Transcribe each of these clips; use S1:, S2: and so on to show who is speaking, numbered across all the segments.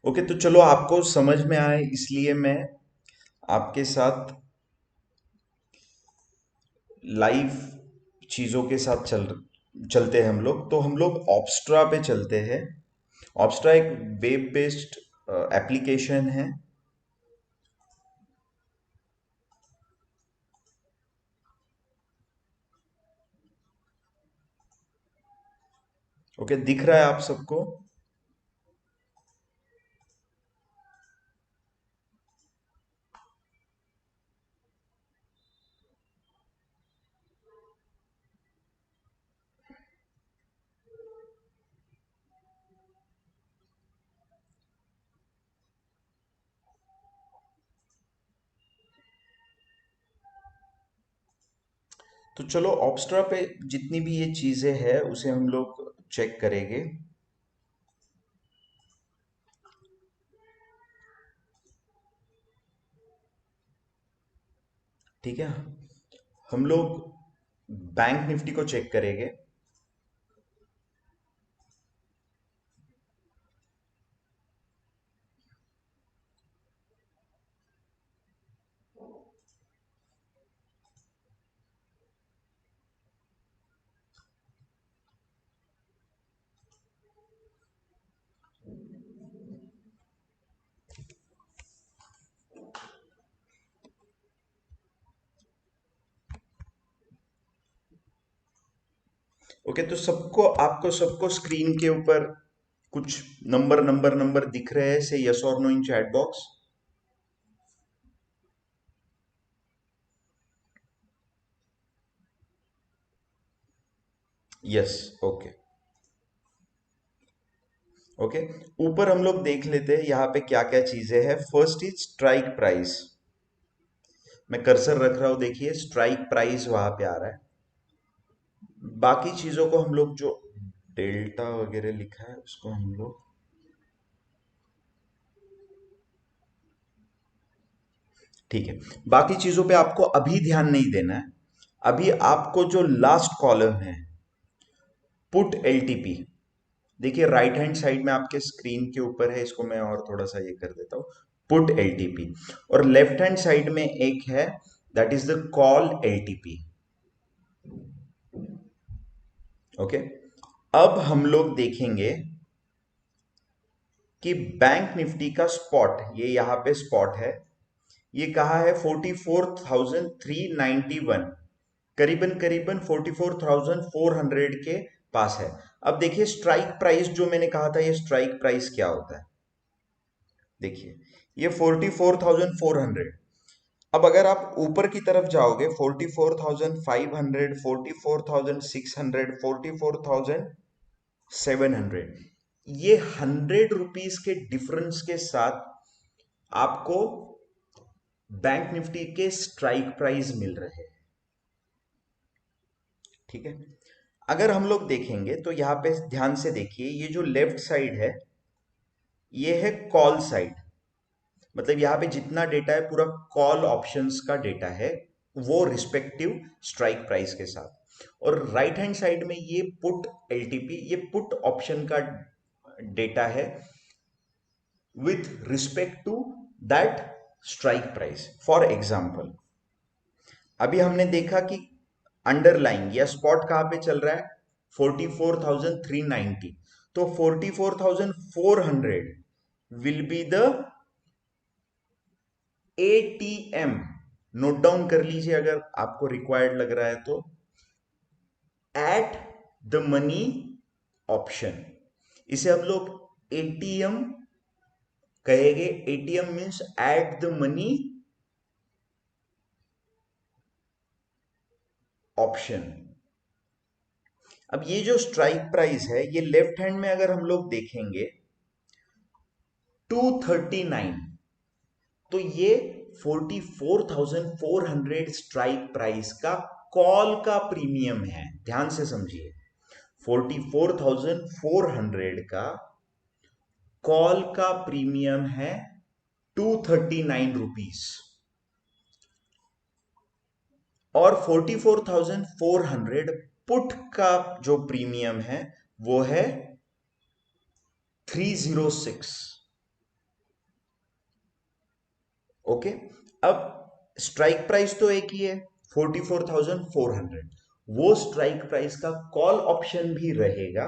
S1: Okay, तो चलो आपको समझ में आए इसलिए मैं आपके साथ लाइव चीज़ों के साथ चलते हैं। हम लोग ऑब्स्ट्रा पे चलते हैं। ऑब्स्ट्रा एक वेब बेस्ड एप्लीकेशन है। ओके, दिख रहा है आप सबको? तो चलो ऑब्स्ट्रा पे जितनी भी ये चीज़ें हैं उसे हम लोग चेक करेंगे। ठीक है, हम लोग बैंक निफ्टी को चेक करेंगे। ओके, तो सबको आपको सबको स्क्रीन के ऊपर कुछ नंबर दिख रहे हैं से यस और नो इन chat box? Yes. Okay. Okay, ऊपर हम लोग देख लेते हैं यहाँ पे क्या क्या चीजें हैं। First is strike price. मैं कर्सर रख रहा हूँ, देखिए स्ट्राइक प्राइस वहां पे आ रहा है। बाकी चीजों को हम लोग जो डेल्टा वगैरह लिखा है उसको हम लोग, ठीक है, बाकी चीजों पे आपको अभी ध्यान नहीं देना है। अभी आपको जो लास्ट कॉलम है, पुट एलटीपी, देखिए राइट हैंड साइड में आपके स्क्रीन के ऊपर है। इसको मैं और थोड़ा सा ये कर देता हूँ, पुट एलटीपी। और लेफ्ट हैंड साइड में एक है, that is the call LTP. Okay, अब हम लोग देखेंगे कि बैंक निफ्टी का स्पॉट, ये यहाँ पे स्पॉट है, ये कहा है 44,391, करीबन करीबन 44,400 के पास है। अब देखिए स्ट्राइक प्राइस जो मैंने कहा था, ये स्ट्राइक प्राइस क्या होता है, देखिए ये 44,400। अब अगर आप ऊपर की तरफ जाओगे, 44,500, 44,600, 44,700, ये 100 रुपीज के डिफरेंस के साथ आपको बैंक निफ्टी के स्ट्राइक प्राइस मिल रहे हैं। ठीक है, अगर हम लोग देखेंगे तो यहां पे ध्यान से देखिए, ये जो लेफ्ट साइड है ये है कॉल साइड। मतलब यहाँ पे जितना डेटा है पूरा कॉल ऑप्शंस का डेटा है, वो रिस्पेक्टिव स्ट्राइक प्राइस के साथ। और राइट हैंड साइड में ये पुट एलटीपी, ये पुट ऑप्शन का डेटा है with respect to that strike price. For example, अभी हमने देखा कि अंडरलाइन या स्पॉट कहां पे चल रहा है, 44,390। तो 44,400 will be the ATM. Note down कर लीजिए अगर आपको रिक्वायर्ड लग रहा है तो, एट द मनी ऑप्शन। इसे हम लोग एटीएम कहेंगे। ATM means at the money option. अब ये जो स्ट्राइक प्राइस है, ये लेफ्ट हैंड में अगर हम लोग देखेंगे 239, तो ये 44,400 स्ट्राइक प्राइस का कॉल का प्रीमियम है। ध्यान से समझिए, 44,400 का कॉल का प्रीमियम है 239 रुपीज। और 44,400 पुट का जो प्रीमियम है वो है 306। ओके, अब स्ट्राइक प्राइस तो एक ही है 44,400, वो स्ट्राइक प्राइस का कॉल ऑप्शन भी रहेगा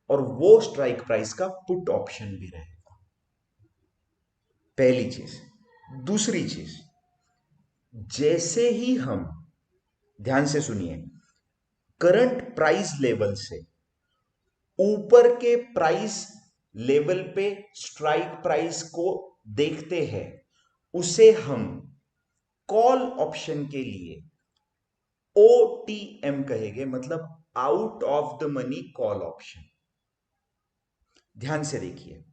S1: और वो स्ट्राइक प्राइस का पुट ऑप्शन भी रहेगा। पहली चीज। दूसरी चीज, जैसे ही हम, ध्यान से सुनिए, करंट प्राइस लेवल से ऊपर के प्राइस लेवल पे स्ट्राइक प्राइस को देखते हैं, उसे हम कॉल ऑप्शन के लिए OTM कहेंगे, मतलब out of the money call option. ध्यान से देखिए,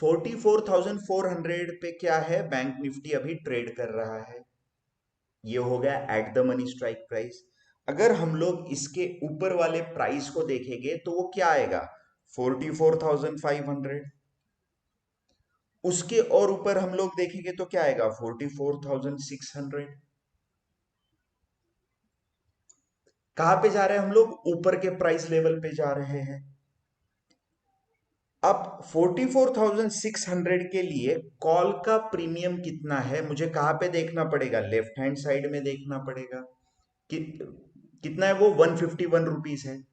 S1: 44,400 पे क्या है, बैंक निफ्टी अभी ट्रेड कर रहा है, ये हो गया at the money strike price. अगर हम लोग इसके ऊपर वाले प्राइस को देखेंगे तो वो क्या आएगा, 44,500। उसके और ऊपर हम लोग देखेंगे तो क्या आएगा, 44,600। कहां पे जा रहे हैं हम लोग, ऊपर के प्राइस लेवल पे जा रहे हैं। अब 44,600 के लिए कॉल का प्रीमियम कितना है, मुझे कहां पे देखना पड़ेगा, लेफ्ट हैंड साइड में देखना पड़ेगा। कि, कितना है वो, 151 रुपीज है।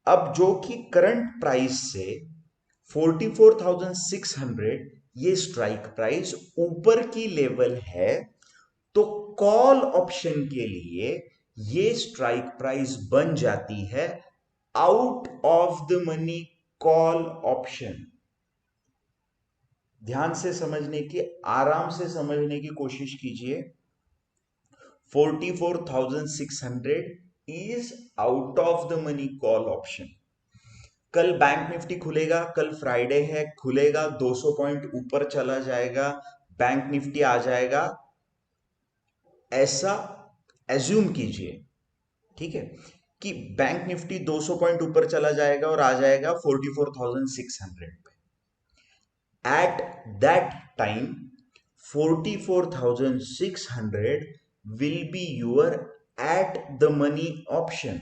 S1: अब जो कि करंट प्राइस से 44,600 ये स्ट्राइक प्राइस ऊपर की लेवल है, तो कॉल ऑप्शन के लिए ये स्ट्राइक प्राइस बन जाती है out of the money call option. ध्यान से समझने की, आराम से समझने की कोशिश कीजिए। 44,600 is out of the money call option. कल बैंक निफ्टी खुलेगा, कल फ्राइडे है, खुलेगा 200 पॉइंट ऊपर चला जाएगा, बैंक निफ्टी आ जाएगा, ऐसा एज्यूम कीजिए, ठीक है, कि बैंक निफ्टी 200 पॉइंट ऊपर चला जाएगा और आ जाएगा 44,600 पे। At that time 44,600 will be your at the money option,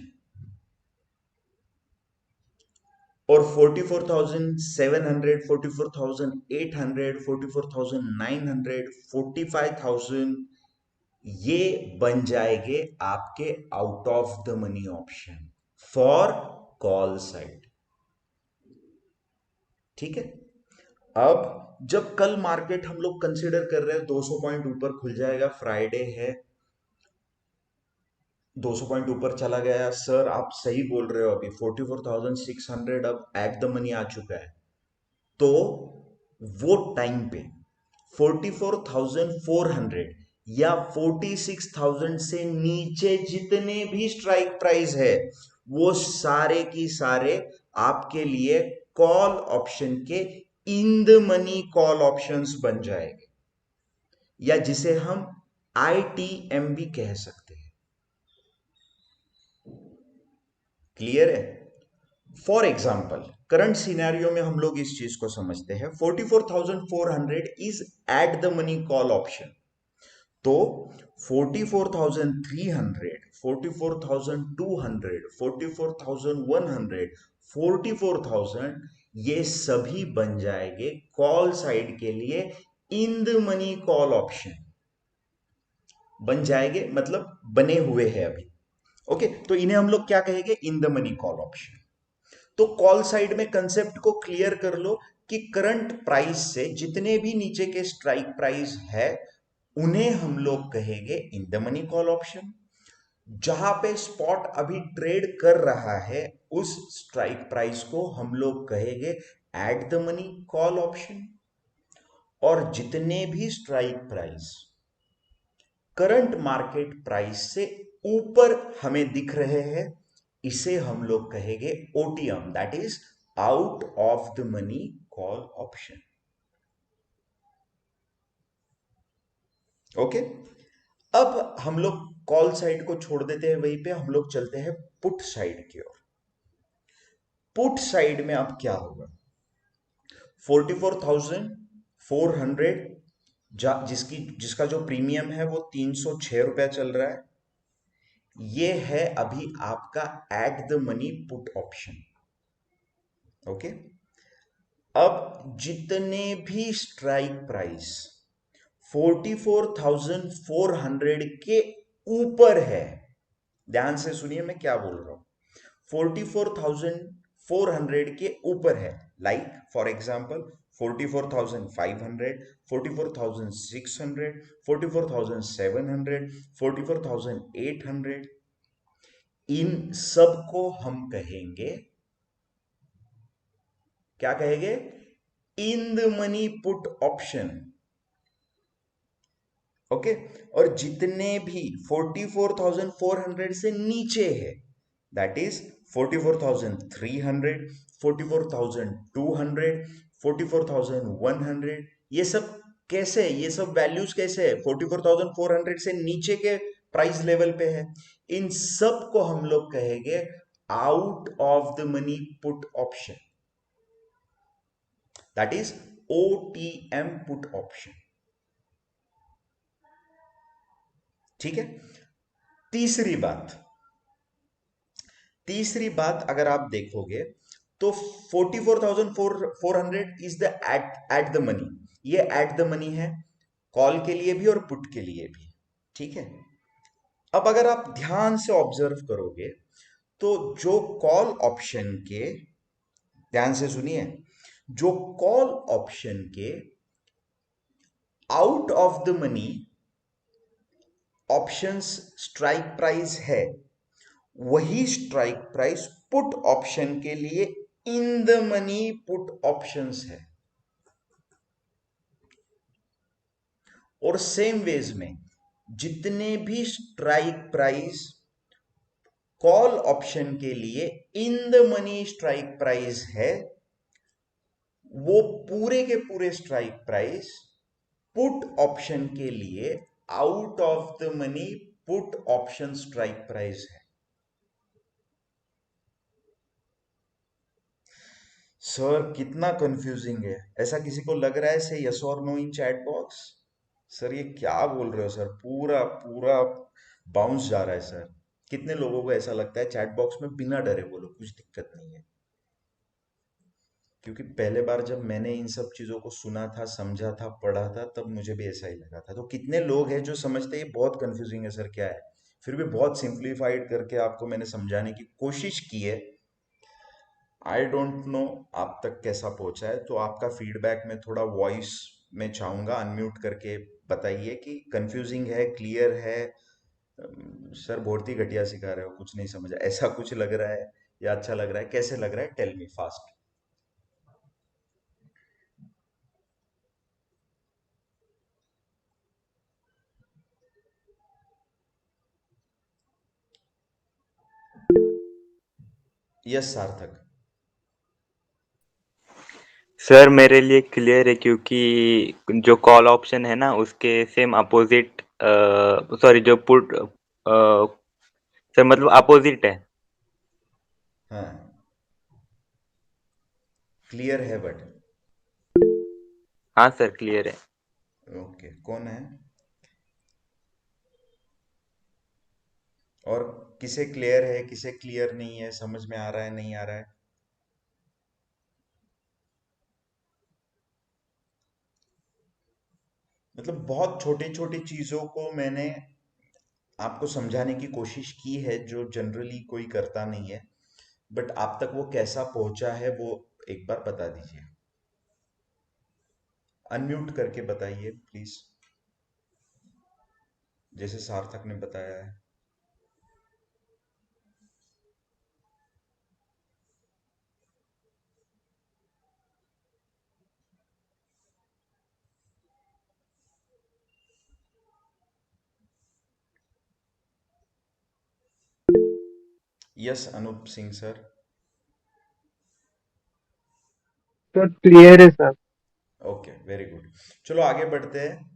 S1: और 44,700, 44,800, 44,900, 45,000 ये बन जाएंगे आपके out of the money option for call side. ठीक है, अब जब कल मार्केट हम लोग कंसिडर कर रहे हैं 200 पॉइंट ऊपर खुल जाएगा, फ्राइडे है, 200 पॉइंट ऊपर चला गया, सर आप सही बोल रहे हो, अभी 44,600 अब एट द मनी आ चुका है, तो वो टाइम पे 44,400 या 46,000 से नीचे जितने भी स्ट्राइक प्राइस है, वो सारे की सारे आपके लिए कॉल ऑप्शन के इन द मनी कॉल ऑप्शंस बन जाएंगे, या जिसे हम ITM भी कह सकते हैं। क्लियर है? फॉर एग्जाम्पल, करंट सिनेरियो में हम लोग इस चीज को समझते हैं, 44,400 is at the money call option, तो 44,300, 44,200, 44,100, 44,000 ये सभी बन जाएंगे कॉल साइड के लिए इन द मनी कॉल ऑप्शन। बन जाएंगे मतलब बने हुए हैं अभी। ओके, तो इन्हें हम लोग क्या कहेंगे, इन द मनी कॉल ऑप्शन। तो कॉल साइड में कंसेप्ट को क्लियर कर लो कि करंट प्राइस से जितने भी नीचे के स्ट्राइक प्राइस है उन्हें हम लोग कहेंगे इन द मनी कॉल ऑप्शन। जहां पे स्पॉट अभी ट्रेड कर रहा है उस स्ट्राइक प्राइस को हम लोग कहेंगे at the money call option. और जितने भी strike price current market price से ऊपर हमें दिख रहे हैं, इसे हम लोग कहेंगे OTM, that is out of the money call option. Okay, अब हम लोग कॉल साइड को छोड़ देते हैं, वहीं पे हम लोग चलते हैं पुट साइड की ओर। पुट साइड में अब क्या होगा, 44,400 जिसका जो प्रीमियम है वो 306 रुपया चल रहा है, ये है अभी आपका at the money put option. Okay, अब जितने भी स्ट्राइक प्राइस 44,400 के ऊपर है। ध्यान से सुनिए मैं क्या बोल रहा हूं। 44,400 के ऊपर है। लाइक फॉर एग्जाम्पल 44,500, 44,600, 44,700, 44,800, इन सब को हम कहेंगे, क्या कहेंगे? इन the money put option. Okay. और जितने भी 44,400 से नीचे है, दैट इज 44,300, 44,200, 44,100, ये सब कैसे है? ये सब वैल्यूज कैसे है? 44,400 से नीचे के प्राइस लेवल पे है। इन सब को हम लोग कहेंगे out of the money put option, that is OTM put option. ठीक है। तीसरी बात, तीसरी बात अगर आप देखोगे तो 44,400 is the at the money, ये एट द मनी है, कॉल के लिए भी और पुट के लिए भी। ठीक है। अब अगर आप ध्यान से ऑब्जर्व करोगे तो जो कॉल ऑप्शन के, ध्यान से सुनिए, जो कॉल ऑप्शन के out of the money options strike price है, वही स्ट्राइक प्राइस पुट ऑप्शन के लिए इन द मनी पुट ऑप्शंस है। और सेम वेज में जितने भी स्ट्राइक प्राइस कॉल ऑप्शन के लिए इन द मनी स्ट्राइक प्राइस है, वो पूरे के पूरे स्ट्राइक प्राइस पुट ऑप्शन के लिए out of the money put option strike price है। सर कितना कंफ्यूजिंग है, ऐसा किसी को लग रहा है? से यस और नो इन चैट बॉक्स। सर ये क्या बोल रहे हो सर, पूरा पूरा बाउंस जा रहा है सर। कितने लोगों को ऐसा लगता है चैट बॉक्स में बिना डरे बोलो, कुछ दिक्कत नहीं है? क्योंकि पहले बार जब मैंने इन सब चीजों को सुना था, समझा था, पढ़ा था, तब मुझे भी ऐसा ही लगा था। तो कितने लोग हैं जो समझते हैं ये बहुत कंफ्यूजिंग है सर क्या है, फिर भी बहुत सिंप्लीफाइड करके आपको मैंने समझाने की कोशिश की है। आई डोंट नो आप तक कैसा पहुंचा है, तो आपका फीडबैक मैं थोड़ा वॉइस में चाहूंगा, अनम्यूट करके बताइए कि कंफ्यूजिंग है, क्लियर है। सर बहुत ही घटिया सिखा रहे हो, कुछ नहीं समझा, ऐसा कुछ लग रहा है या अच्छा लग रहा है? कैसे लग रहा है? Tell me fast. Yes Sarthak.
S2: Sir मेरे लिए क्लियर है क्योंकि जो कॉल ऑप्शन है ना उसके सेम अपोजिट, सॉरी जो पुट, सर मतलब अपोजिट है।
S1: हाँ, क्लियर है बट।
S2: हाँ सर क्लियर है।
S1: ओके, कौन है? और किसे क्लियर है, किसे क्लियर नहीं है, समझ में आ रहा है, नहीं आ रहा है? मतलब बहुत छोटी छोटी चीजों को मैंने आपको समझाने की कोशिश की है, जो जनरली कोई करता नहीं है। बट आप तक वो कैसा पहुंचा है वो एक बार बता दीजिए, अनम्यूट करके बताइए प्लीज, जैसे सार्थक ने बताया है। Yes Anoop Singh sir.
S3: Sir clear है सर।
S1: Okay, very good. चलो आगे बढ़ते हैं।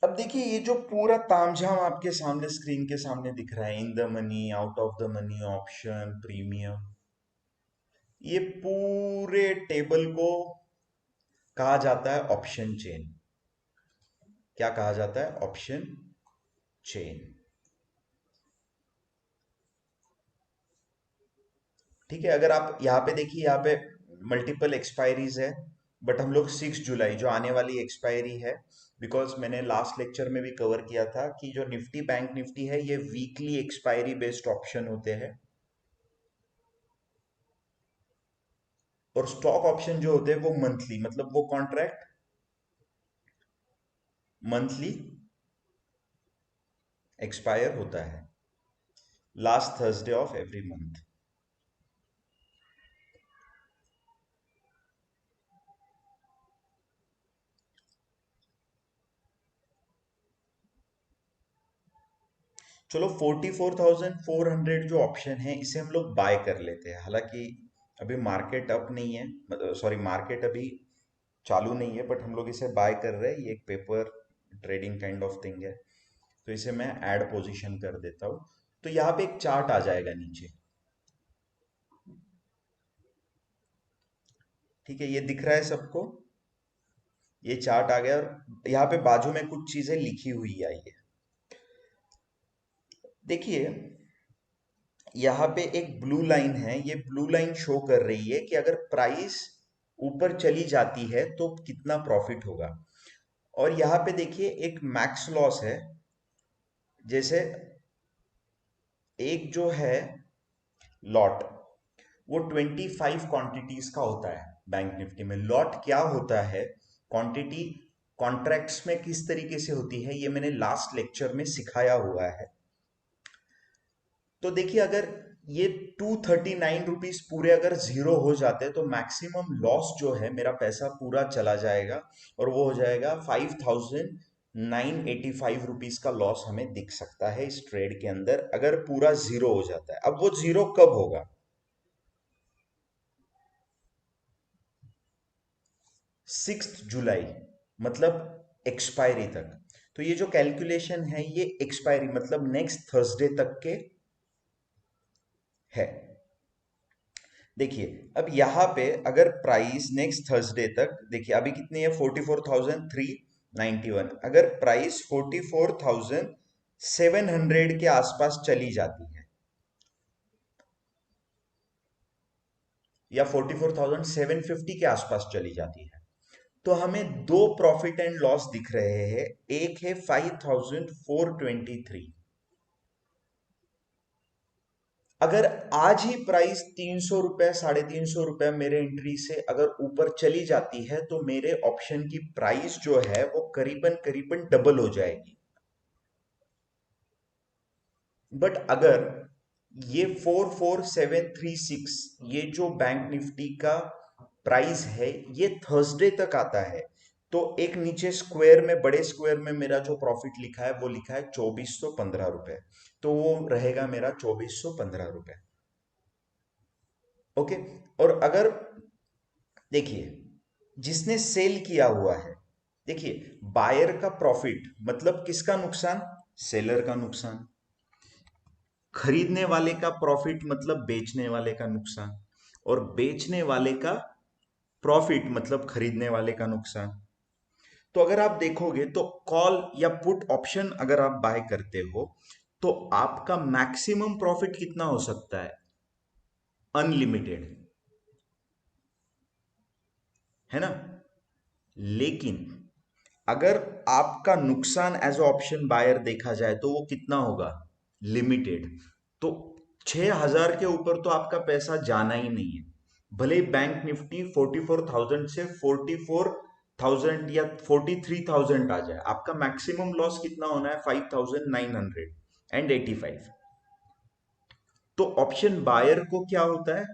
S1: अब देखिए ये जो पूरा तामझाम आपके सामने स्क्रीन के सामने दिख रहा है, इन the money, out of the money, option, premium, ये पूरे टेबल को कहा जाता है ऑप्शन चेन। क्या कहा जाता है? Option chain. ठीक है, अगर आप यहाँ पे देखिए, यहाँ पे मल्टीपल एक्सपायरीज है, बट हम लोग 6 जुलाई जो आने वाली एक्सपायरी है, बिकॉज मैंने लास्ट लेक्चर में भी कवर किया था कि जो निफ्टी बैंक निफ्टी है ये वीकली एक्सपायरी बेस्ड ऑप्शन होते हैं, और स्टॉक ऑप्शन जो होते हैं वो मंथली, मतलब वो कॉन्ट्रैक्ट मंथली एक्सपायर होता है last Thursday of every month. चलो 44,400 जो ऑप्शन है इसे हम लोग बाय कर लेते हैं, हालांकि अभी मार्केट अप नहीं है, मतलब सॉरी मार्केट अभी चालू नहीं है, बट हम लोग इसे बाय कर रहे हैं, ये एक paper trading kind of thing है। तो इसे मैं ऐड पोजीशन कर देता हूँ, तो यहाँ पे एक चार्ट आ जाएगा नीचे। ठीक है, ये दिख रहा है सबको, ये चार्ट आ गया, और यहाँ पे बाजू में कुछ चीजें लिखी हुई आई है। देखिए यहाँ पे एक ब्लू लाइन है, ये ब्लू लाइन शो कर रही है कि अगर प्राइस ऊपर चली जाती है तो कितना प्रॉफिट होगा। और यहाँ पे देखिए एक मैक्स लॉस है, जैसे एक जो है लॉट, वो 25 क्वांटिटीज का होता है बैंक निफ्टी में। लॉट क्या होता है, क्वांटिटी कॉन्ट्रैक्ट्स में किस तरीके से होती है, ये मैंने लास्ट लेक्चर में सिखाया हुआ है। तो देखिए अगर ये 239 रुपीज पूरे अगर जीरो हो जाते हैं तो मैक्सिमम लॉस जो है, मेरा पैसा पूरा चला जाएगा, और वो हो जाएगा 5,985 रुपीज का लॉस हमें दिख सकता है इस ट्रेड के अंदर, अगर पूरा जीरो हो जाता है। अब वो जीरो कब होगा, 6 जुलाई, मतलब एक्सपायरी तक। तो ये जो कैलकुलेशन है ये एक्सपायरी मतलब नेक्स्ट थर्सडे तक के है। देखिए अब यहाँ पे अगर प्राइस नेक्स्ट थर्सडे तक, देखिए अभी कितनी है 44,391, अगर प्राइस 44,700 के आसपास चली जाती है या 44,750 के आसपास चली जाती है, तो हमें दो प्रॉफिट एंड लॉस दिख रहे हैं। एक है 5,423, अगर आज ही प्राइस 300 रुपए 350 रुपए मेरे एंट्री से अगर ऊपर चली जाती है तो मेरे ऑप्शन की प्राइस जो है वो करीबन करीबन डबल हो जाएगी। बट अगर ये 44,736 ये जो बैंक निफ्टी का प्राइस है ये थर्सडे तक आता है, तो एक नीचे स्क्वायर में, बड़े स्क्वायर में मेरा जो प्रॉफिट लिखा है वो लिखा है 2,415 रुपए, तो वो रहेगा मेरा 2,415 रुपए। ओके, और अगर देखिए जिसने सेल किया हुआ है, देखिए बायर का प्रॉफिट मतलब किसका नुकसान, सेलर का नुकसान। खरीदने वाले का प्रॉफिट मतलब बेचने वाले का नुकसान, और बेचने वाले का प्रॉफिट मतलब खरीदने वाले का नुकसान। तो अगर आप देखोगे तो कॉल या पुट ऑप्शन अगर आप बाय करते हो तो आपका मैक्सिमम प्रॉफिट कितना हो सकता है, अनलिमिटेड, है ना। लेकिन अगर आपका नुकसान एज ऑप्शन बायर देखा जाए तो वो कितना होगा, लिमिटेड। तो 6,000 के ऊपर तो आपका पैसा जाना ही नहीं है, भले ही बैंक निफ्टी 44,000 से 44,000 या 43,000 आ जाए, आपका मैक्सिमम लॉस कितना होना है, 5,985। तो ऑप्शन बायर को क्या होता है,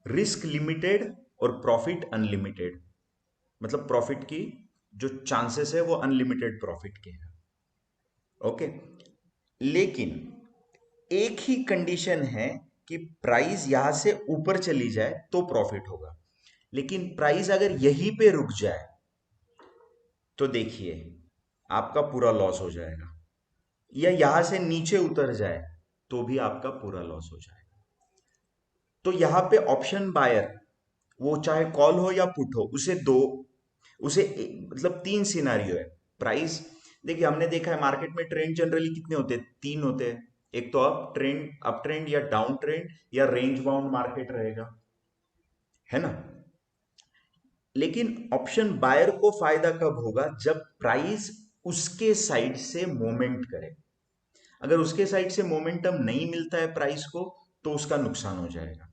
S1: रिस्क लिमिटेड और प्रॉफिट अनलिमिटेड, मतलब प्रॉफिट की जो चांसेस है वो अनलिमिटेड प्रॉफिट के हैं। ओके, लेकिन एक ही कंडीशन है कि प्राइस यहां से ऊपर चली जाए तो प्रॉफिट होगा, लेकिन प्राइस अगर यहीं पे रुक जाए तो देखिए आपका पूरा लॉस हो जाएगा, या यहां से नीचे उतर जाए तो भी आपका पूरा लॉस हो जाएगा। तो यहां पे ऑप्शन बायर, वो चाहे कॉल हो या पुट हो, मतलब तीन सिनारियो है। प्राइस, देखिए हमने देखा है मार्केट में ट्रेंड जनरली कितने होते हैं, तीन होते हैं। एक तो अप ट्रेंड या डाउन ट्रेंड या रेंज बाउंड मार्केट रहेगा, है ना। लेकिन ऑप्शन बायर को फायदा कब होगा, जब प्राइस उसके साइड से मोमेंट करे। अगर उसके साइड से मोमेंटम नहीं मिलता है प्राइस को, तो उसका नुकसान हो जाएगा।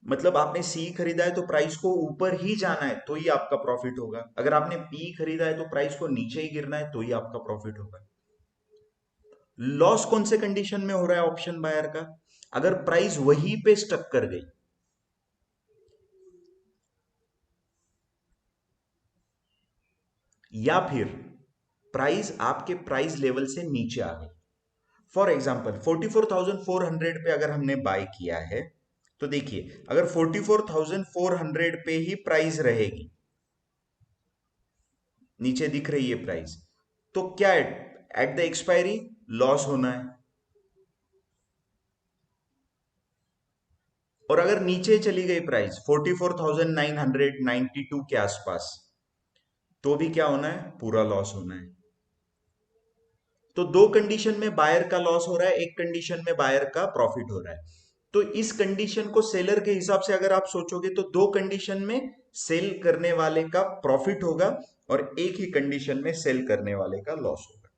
S1: मतलब आपने सी खरीदा है तो प्राइस को ऊपर ही जाना है तो ही आपका प्रॉफिट होगा। अगर आपने पी खरीदा है तो प्राइस को नीचे ही गिरना है तो ही आपका प्रॉफिट होगा। लॉस कौन से कंडीशन में हो रहा है ऑप्शन बायर का, अगर प्राइस वहीं पे स्टक कर गई, या फिर प्राइस आपके प्राइस लेवल से नीचे आ गई। फॉर एग्जाम्पल 44,400 पे अगर हमने बाय किया है, तो देखिए अगर 44,400 पे ही प्राइस रहेगी, नीचे दिख रही है प्राइस, तो क्या एट द एक्सपायरी लॉस होना है। और अगर नीचे चली गई प्राइस 44,992 के आसपास, तो भी क्या होना है, पूरा लॉस होना है। तो दो कंडीशन में बायर का लॉस हो रहा है, एक कंडीशन में बायर का प्रॉफिट हो रहा है। तो इस कंडीशन को सेलर के हिसाब से अगर आप सोचोगे तो दो कंडीशन में सेल करने वाले का प्रॉफिट होगा और एक ही कंडीशन में सेल करने वाले का लॉस होगा।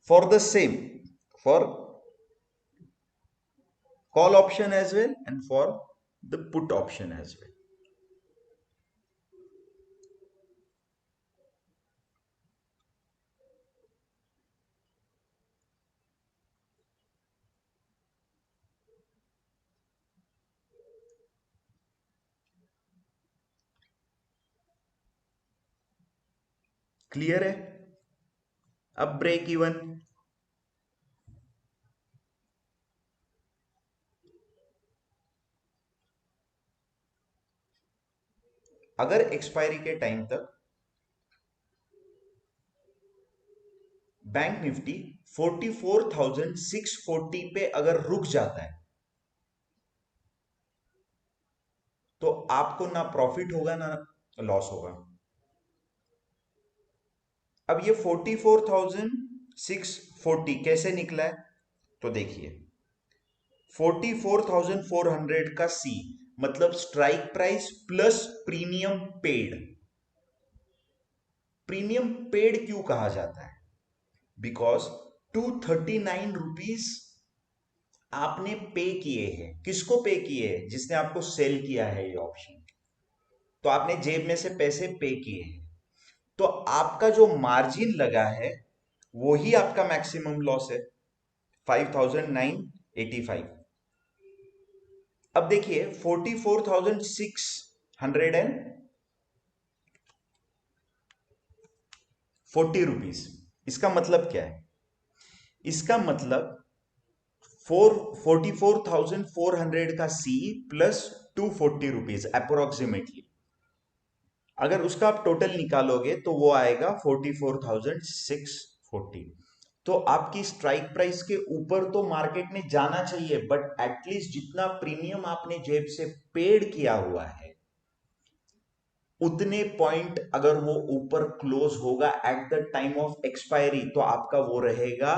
S1: For the same, for call option as well and for the put option as well. Clear है। अब ब्रेक इवन, अगर एक्सपायरी के टाइम तक बैंक निफ्टी 44,640 पे अगर रुक जाता है, तो आपको ना प्रॉफिट होगा ना लॉस होगा। अब ये 44,640 कैसे निकला है, तो देखिए 44,400 का सी मतलब strike price plus premium paid. Premium paid क्यों कहा जाता है, बिकॉज 239 रुपीज आपने पे किए हैं। किसको पे किए हैं, जिसने आपको सेल किया है ये ऑप्शन, तो आपने जेब में से पैसे पे किए हैं। तो आपका जो मार्जिन लगा है वो ही आपका मैक्सिमम लॉस है, 5,985। अब देखिए 44,640 रुपीज, इसका मतलब क्या है, इसका मतलब 44,400 का सी प्लस 240 रुपीज अप्रोक्सीमेटली। अगर उसका आप टोटल निकालोगे तो वो आएगा 44,640। तो आपकी स्ट्राइक प्राइस के ऊपर तो मार्केट ने जाना चाहिए, बट एटलीस्ट जितना प्रीमियम आपने जेब से पेड किया हुआ है उतने पॉइंट अगर वो ऊपर क्लोज होगा at the time of expiry, तो आपका वो रहेगा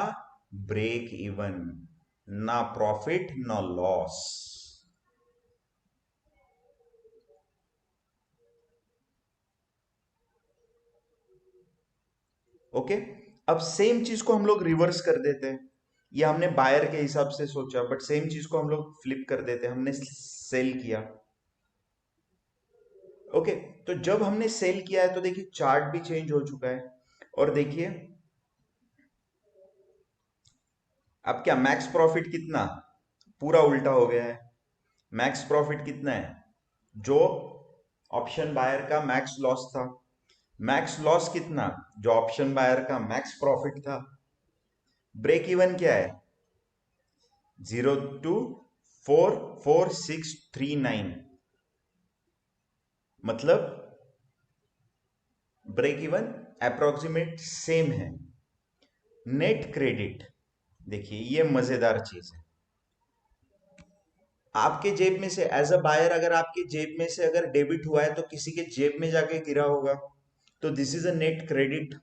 S1: ब्रेक इवन, ना प्रॉफिट ना लॉस। ओके। अब सेम चीज को हम लोग रिवर्स कर देते हैं। ये हमने बायर के हिसाब से सोचा, बट सेम चीज को हम लोग फ्लिप कर देते हैं, हमने सेल किया। ओके, तो जब हमने सेल किया है तो देखिए चार्ट भी चेंज हो चुका है। और देखिए अब क्या मैक्स प्रॉफिट कितना, पूरा उल्टा हो गया है। मैक्स प्रॉफिट कितना है, जो ऑप्शन बायर का मैक्स लॉस था, मैक्स लॉस कितना, जो ऑप्शन बायर का मैक्स प्रॉफिट था। ब्रेक इवन क्या है, 0 to 44639, मतलब ब्रेक इवन अप्रोक्सीमेट सेम है। नेट क्रेडिट, देखिए ये मजेदार चीज है। आपके जेब में से एज अ बायर, अगर आपके जेब में से अगर डेबिट हुआ है तो किसी के जेब में जाके गिरा होगा, तो this is a net credit.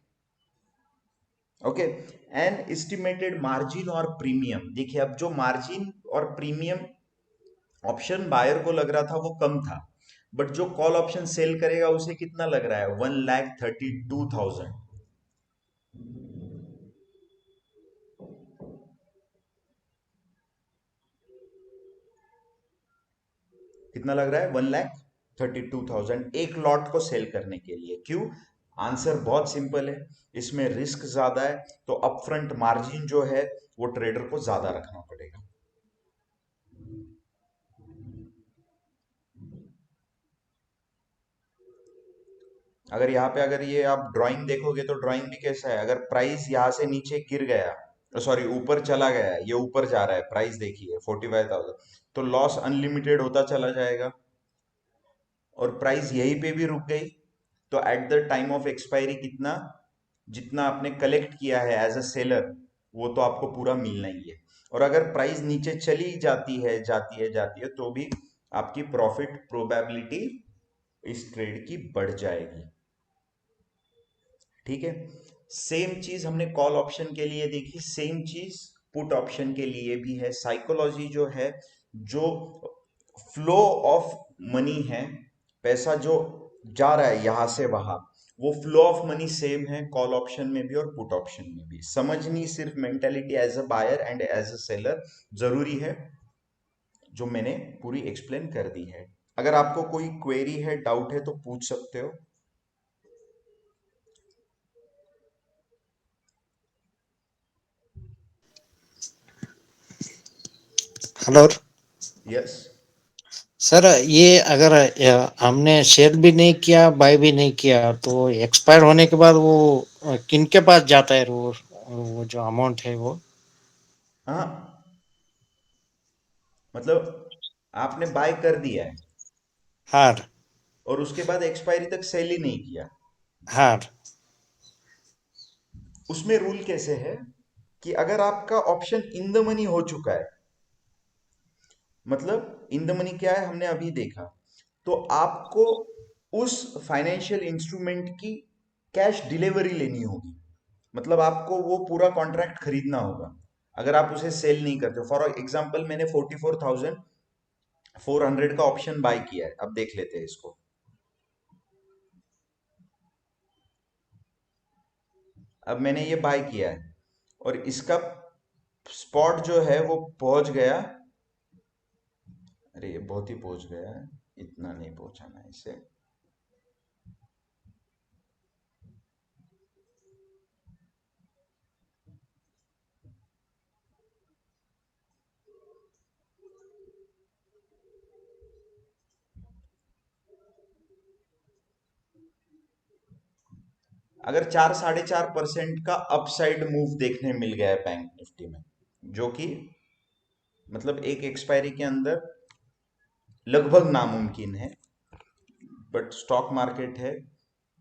S1: Okay. An estimated margin और प्रीमियम, देखिए अब जो मार्जिन और प्रीमियम ऑप्शन बायर को लग रहा था वो कम था, बट जो कॉल ऑप्शन सेल करेगा उसे कितना लग रहा है, 1,32,000। कितना लग रहा है, 1,32,000 एक लॉट को सेल करने के लिए। क्यों? आंसर बहुत सिंपल है, इसमें रिस्क ज्यादा है, तो अपफ्रंट मार्जिन जो है वो ट्रेडर को ज्यादा रखना पड़ेगा। अगर यहाँ पे अगर ये आप ड्राइंग देखोगे तो ड्राइंग भी कैसा है, अगर प्राइस यहाँ से नीचे गिर गया, सॉरी ऊपर चला गया, ये ऊपर जा रहा है, प्राइस देखिए 45,000, तो लॉस अनलिमिटेड होता चला जाएगा। और प्राइस यहीं पे भी रुक गई, तो at the time of expiry कितना, जितना आपने कलेक्ट किया है एज अ सेलर, वो तो आपको पूरा मिलना ही है। और अगर प्राइस नीचे चली जाती है तो भी आपकी प्रॉफिट प्रोबेबिलिटी इस ट्रेड की बढ़ जाएगी। ठीक है। सेम चीज हमने कॉल ऑप्शन के लिए देखी, सेम चीज पुट ऑप्शन के लिए भी है। साइकोलॉजी जो है, जो फ्लो ऑफ मनी है, पैसा जो जा रहा है यहां से वहां, वो फ्लो ऑफ मनी सेम है कॉल ऑप्शन में भी और पुट ऑप्शन में भी। समझनी सिर्फ mentality as a buyer and as a seller जरूरी है, जो मैंने पूरी एक्सप्लेन कर दी है। अगर आपको कोई क्वेरी है, डाउट है तो पूछ सकते हो।
S4: Hello
S1: yes.
S4: सर, ये अगर हमने सेल भी नहीं किया बाय भी नहीं किया तो एक्सपायर होने के बाद वो किन के पास जाता है, वो जो अमाउंट है वो?
S1: हाँ, मतलब आपने बाय कर दिया है
S4: हार
S1: और उसके बाद एक्सपायरी तक सेल ही नहीं किया,
S4: हार
S1: उसमें रूल कैसे है कि अगर आपका ऑप्शन इन द मनी हो चुका है, मतलब इन द मनी क्या है हमने अभी देखा, तो आपको उस फाइनेंशियल इंस्ट्रूमेंट की कैश डिलीवरी लेनी होगी। मतलब आपको वो पूरा कॉन्ट्रैक्ट खरीदना होगा। अगर आप उसे सेल नहीं करते, फॉर एग्जांपल मैंने 44,400 का ऑप्शन बाय किया है, अब देख लेते हैं इसको। अब मैंने ये बाय किया है और इसका स्पॉट जो है वो पहुंच गया, अरे ये बहुत ही पहुंच गया है, इतना नहीं पहुंचाना है इसे। अगर 4-4.5% का अपसाइड मूव देखने मिल गया है बैंक निफ्टी में, जो कि मतलब एक एक्सपायरी के अंदर लगभग नामुमकिन है, बट स्टॉक मार्केट है,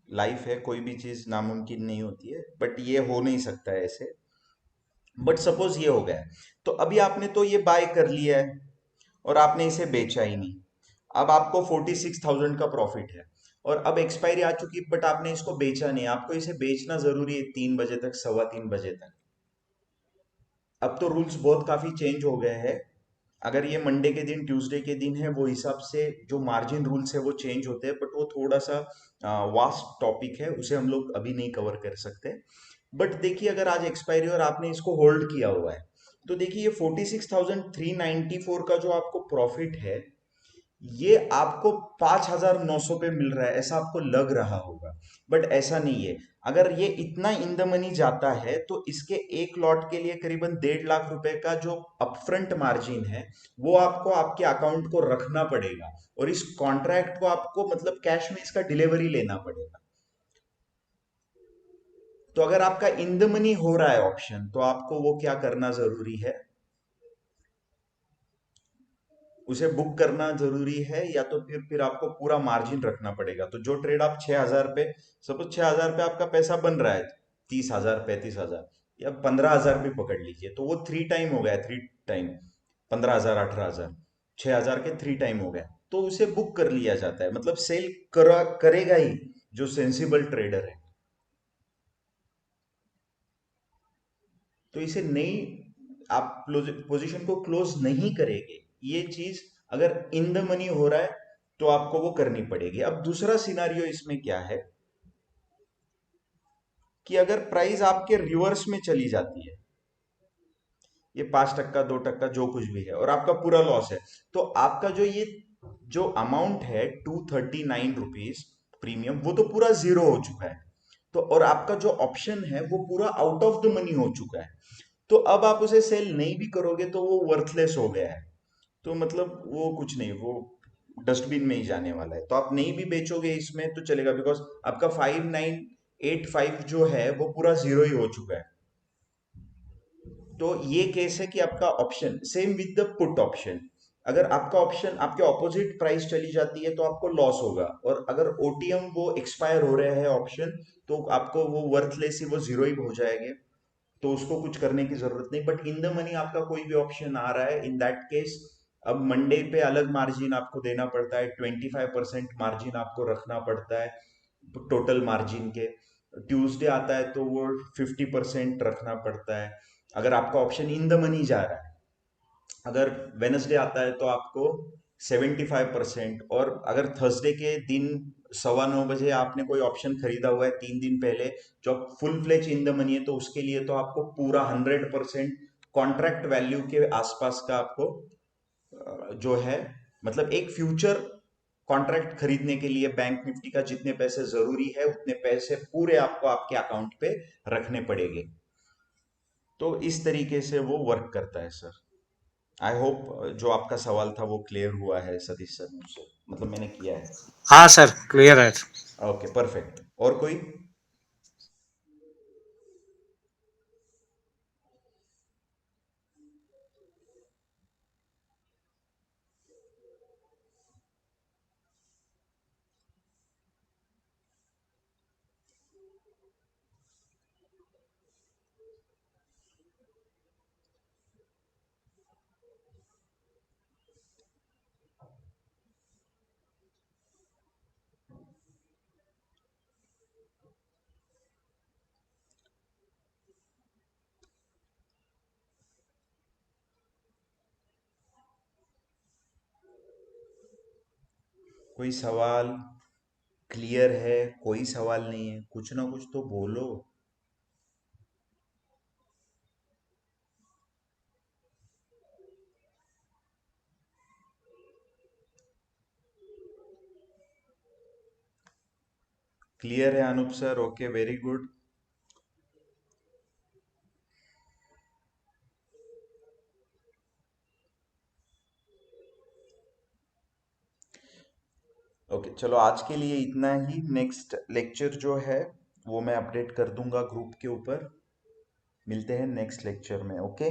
S1: लाइफ है, कोई भी चीज नामुमकिन नहीं होती है, बट ये हो नहीं सकता है ऐसे। बट सपोज ये हो गया है, तो अभी आपने तो ये बाय कर लिया है और आपने इसे बेचा ही नहीं। अब आपको 46,000 का प्रॉफिट है और अब एक्सपायरी आ चुकी, बट आपने इसको बेचा नहीं, आपको इसे बेचना जरूरी है 3 बजे तक, 3:15 बजे तक। अब तो रूल्स बहुत काफी चेंज हो गए हैं। अगर ये मंडे के दिन, ट्यूसडे के दिन है, वो हिसाब से जो मार्जिन रूल्स है वो चेंज होते हैं, बट वो थोड़ा सा वास्ट टॉपिक है, उसे हम लोग अभी नहीं कवर कर सकते। बट देखिए अगर आज एक्सपायरी और आपने इसको होल्ड किया हुआ है, तो देखिए ये 46,394 का जो आपको प्रॉफिट है, ये आपको 5,900 पे मिल रहा है ऐसा आपको लग रहा होगा, बट ऐसा नहीं है। अगर ये इतना इन द मनी जाता है तो इसके एक लॉट के लिए करीबन 1.5 लाख रुपए का जो अपफ्रंट मार्जिन है, वो आपको आपके अकाउंट को रखना पड़ेगा और इस कॉन्ट्रैक्ट को आपको मतलब कैश में इसका डिलीवरी लेना पड़ेगा। तो अगर आपका इन द मनी हो रहा है ऑप्शन, तो आपको वो क्या करना जरूरी है, उसे बुक करना जरूरी है, या तो फिर आपको पूरा मार्जिन रखना पड़ेगा। तो जो ट्रेड आप 6,000 पे, सपोज 6,000 पे आपका पैसा बन रहा है, 30,000, 35,000 या 15,000 भी पकड़ लीजिए, तो वो 3 टाइम हो गया, 3 टाइम, 15,000, 18,000, 6,000 के 3 टाइम हो गया, तो उसे बुक कर लिया जाता है, मतलब सेल करेगा ही जो सेंसिबल ट्रेडर है। तो इसे नहीं, आप पोजीशन को क्लोज नहीं करेंगे, ये चीज अगर इन द मनी हो रहा है तो आपको वो करनी पड़ेगी। अब दूसरा सिनारियो इसमें क्या है कि अगर प्राइस आपके रिवर्स में चली जाती है, ये 5% 2% जो कुछ भी है, और आपका पूरा लॉस है, तो आपका जो अमाउंट है ₹239 प्रीमियम, वो तो पूरा जीरो हो चुका है। तो और आपका जो ऑप्शन है वो पूरा आउट ऑफ द मनी हो चुका है। तो अब आप उसे सेल नहीं भी करोगे तो वो वर्थलेस हो गया है। तो मतलब वो कुछ नहीं, वो डस्टबिन में ही जाने वाला है। तो आप नहीं भी बेचोगे इसमें तो चलेगा, बिकॉज आपका 5985 जो है वो पूरा जीरो ही हो चुका है। तो ये केस है कि आपका option same with the put option, अगर आपका ऑप्शन आपके ऑपोजिट प्राइस चली जाती है तो आपको लॉस होगा, और अगर ओटीएम वो एक्सपायर हो रहे हैं ऑप्शन, तो आपको वो वर्थलेस ही, वो जीरो ही हो जाएंगे। तो उसको कुछ करने की जरूरत नहीं। बट इन द मनी आपका कोई भी ऑप्शन आ रहा है, इन दैट केस अब मंडे पे अलग मार्जिन आपको देना पड़ता है, 25% मार्जिन आपको रखना पड़ता है टोटल मार्जिन के। ट्यूसडे आता है तो वो 50% रखना पड़ता है अगर आपका ऑप्शन इन द मनी जा रहा है। अगर वेनसडे आता है तो आपको 75%, और अगर थर्सडे के दिन 9:15 बजे आपने कोई ऑप्शन खरीदा हुआ है 3 दिन पहले, जो full fledge in the money है, तो उसके लिए तो आपको पूरा 100% कॉन्ट्रैक्ट वैल्यू के आसपास का आपको जो है, मतलब एक फ्यूचर कॉन्ट्रैक्ट खरीदने के लिए बैंक निफ्टी का जितने पैसे जरूरी है उतने पैसे पूरे आपको आपके अकाउंट पे रखने पड़ेंगे। तो इस तरीके से वो वर्क करता है सर। आई होप जो आपका सवाल था वो क्लियर हुआ है सतीश सर मुझसे, मतलब मैंने किया है।
S4: हाँ सर, क्लियर है।
S1: Okay perfect. और कोई? कोई सवाल क्लियर है? कोई सवाल नहीं है? कुछ ना कुछ तो बोलो। क्लियर है Anoop sir? Okay very good. Okay चलो आज के लिए इतना ही। नेक्स्ट लेक्चर जो है वो मैं अपडेट कर दूंगा ग्रुप के ऊपर। मिलते हैं नेक्स्ट लेक्चर में। ओके।